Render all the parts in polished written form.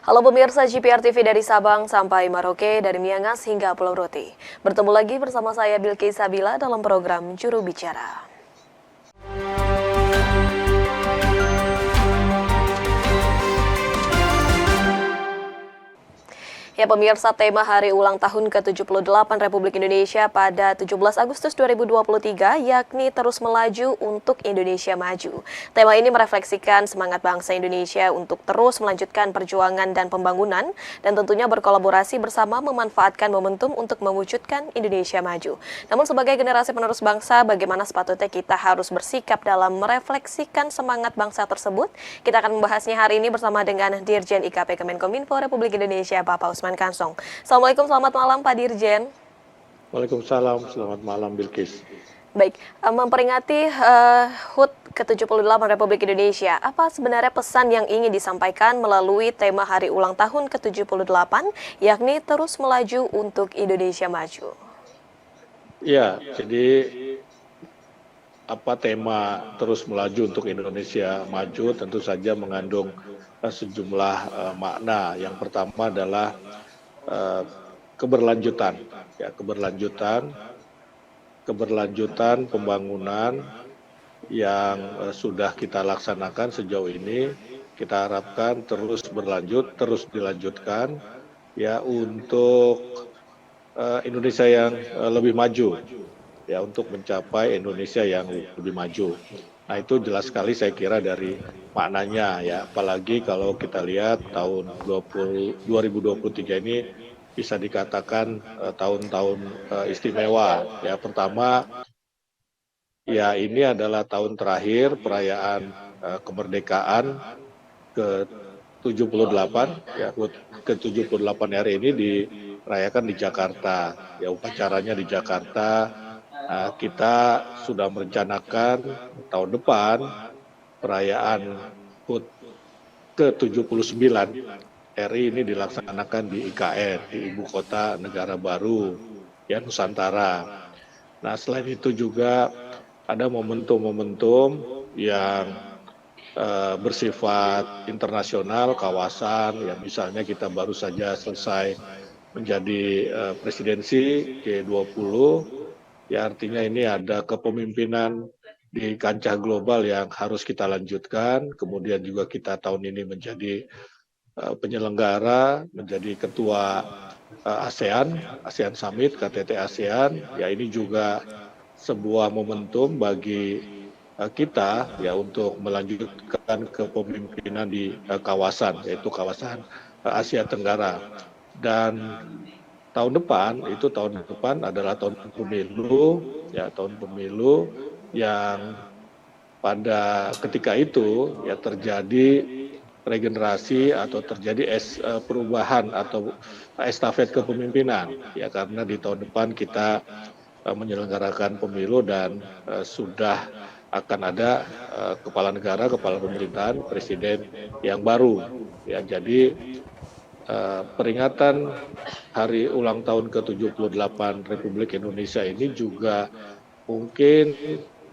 Halo pemirsa GPR TV dari Sabang sampai Merauke, dari Miangas hingga Pulau Rote. Bertemu lagi bersama saya Bilqis Sabila dalam program Juru Bicara. Ya pemirsa, tema hari ulang tahun ke-78 Republik Indonesia pada 17 Agustus 2023 yakni terus melaju untuk Indonesia maju. Tema ini merefleksikan semangat bangsa Indonesia untuk terus melanjutkan perjuangan dan pembangunan dan tentunya berkolaborasi bersama memanfaatkan momentum untuk mewujudkan Indonesia maju. Namun sebagai generasi penerus bangsa, bagaimana sepatutnya kita harus bersikap dalam merefleksikan semangat bangsa tersebut? Kita akan membahasnya hari ini bersama dengan Dirjen IKP Kemenkominfo Republik Indonesia, Bapak Usman Kansong. Assalamualaikum, selamat malam Pak Dirjen. Waalaikumsalam, selamat malam Bilqis. Baik, memperingati HUT ke-78 Republik Indonesia, apa sebenarnya pesan yang ingin disampaikan melalui tema hari ulang tahun ke-78, yakni terus melaju untuk Indonesia maju? Ya, jadi tema terus melaju untuk Indonesia maju tentu saja mengandung sejumlah makna. Yang pertama adalah keberlanjutan, ya keberlanjutan pembangunan yang sudah kita laksanakan sejauh ini. Kita harapkan terus berlanjut, terus dilanjutkan, ya untuk Indonesia yang lebih maju, ya untuk mencapai Indonesia yang lebih maju. Nah itu jelas sekali saya kira dari maknanya, ya apalagi kalau kita lihat tahun 2023 ini bisa dikatakan tahun-tahun istimewa. Ya pertama, ya ini adalah tahun terakhir perayaan kemerdekaan ke-78, ya ke-78 hari ini dirayakan di Jakarta, ya upacaranya di Jakarta. Kita sudah merencanakan tahun depan perayaan HUT ke-79 RI ini dilaksanakan di IKN, di Ibu Kota Negara Baru, ya Nusantara. Nah selain itu juga ada momentum-momentum yang bersifat internasional, kawasan, ya misalnya kita baru saja selesai menjadi presidensi G20, ya artinya ini ada kepemimpinan di kancah global yang harus kita lanjutkan. Kemudian juga kita tahun ini menjadi penyelenggara, menjadi ketua ASEAN Summit, KTT ASEAN. Ya ini juga sebuah momentum bagi kita ya untuk melanjutkan kepemimpinan di kawasan, yaitu kawasan Asia Tenggara. Dan tahun depan adalah tahun pemilu, ya tahun pemilu yang pada ketika itu ya terjadi regenerasi atau terjadi perubahan atau estafet kepemimpinan, ya karena di tahun depan kita menyelenggarakan pemilu dan sudah akan ada kepala negara, kepala pemerintahan, presiden yang baru, ya jadi peringatan hari ulang tahun ke-78 Republik Indonesia ini juga mungkin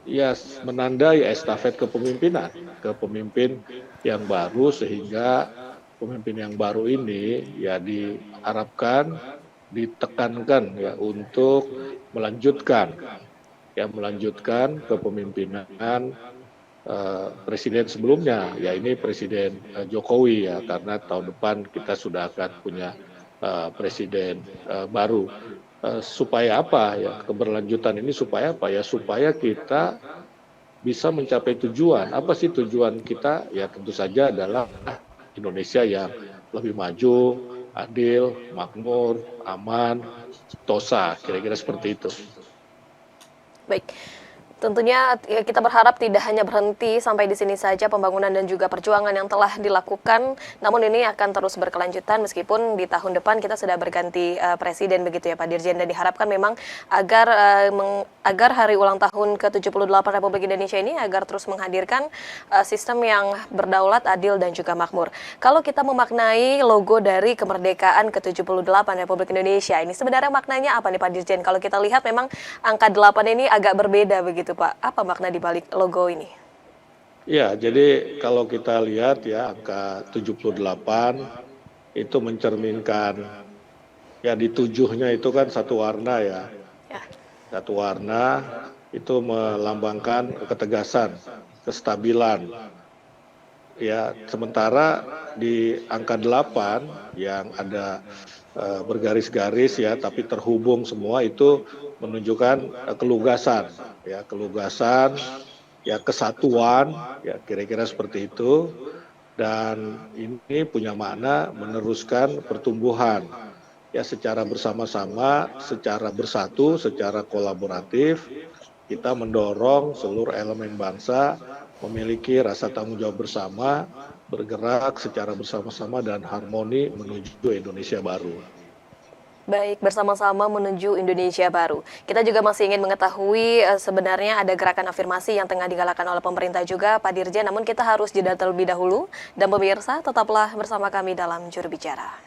ya menandai estafet kepemimpinan ke pemimpin yang baru, sehingga pemimpin yang baru ini ya diharapkan, ditekankan ya untuk melanjutkan kepemimpinan presiden sebelumnya, ya ini Presiden Jokowi, ya karena tahun depan kita sudah akan punya presiden baru. Supaya apa ya keberlanjutan ini, supaya apa ya, supaya kita bisa mencapai tujuan. Apa sih tujuan kita? Ya tentu saja adalah Indonesia yang lebih maju, adil, makmur, aman, sentosa, kira-kira seperti itu. Baik. Tentunya kita berharap tidak hanya berhenti sampai di sini saja pembangunan dan juga perjuangan yang telah dilakukan, namun ini akan terus berkelanjutan meskipun di tahun depan kita sudah berganti presiden begitu ya Pak Dirjen, dan diharapkan memang agar hari ulang tahun ke-78 Republik Indonesia ini agar terus menghadirkan sistem yang berdaulat, adil dan juga makmur. Kalau kita memaknai logo dari kemerdekaan ke-78 Republik Indonesia ini sebenarnya maknanya apa nih Pak Dirjen? Kalau kita lihat memang angka 8 ini agak berbeda begitu Pak. Apa makna di balik logo ini? Ya, jadi kalau kita lihat ya angka 78 itu mencerminkan, ya di tujuhnya itu kan satu warna ya. Ya. Satu warna itu melambangkan ketegasan, kestabilan. Ya, sementara di angka 8 yang ada bergaris-garis ya, tapi terhubung semua itu menunjukkan kelugasan, ya kelugasan, ya kesatuan, ya kira-kira seperti itu. Dan ini punya makna meneruskan pertumbuhan, ya secara bersama-sama, secara bersatu, secara kolaboratif, kita mendorong seluruh elemen bangsa memiliki rasa tanggung jawab bersama, bergerak secara bersama-sama dan harmoni menuju Indonesia baru. Baik, bersama-sama menuju Indonesia baru. Kita juga masih ingin mengetahui sebenarnya ada gerakan afirmasi yang tengah digalakan oleh pemerintah juga, Pak Dirjen. Namun kita harus jeda terlebih dahulu. Dan pemirsa, tetaplah bersama kami dalam Juru Bicara.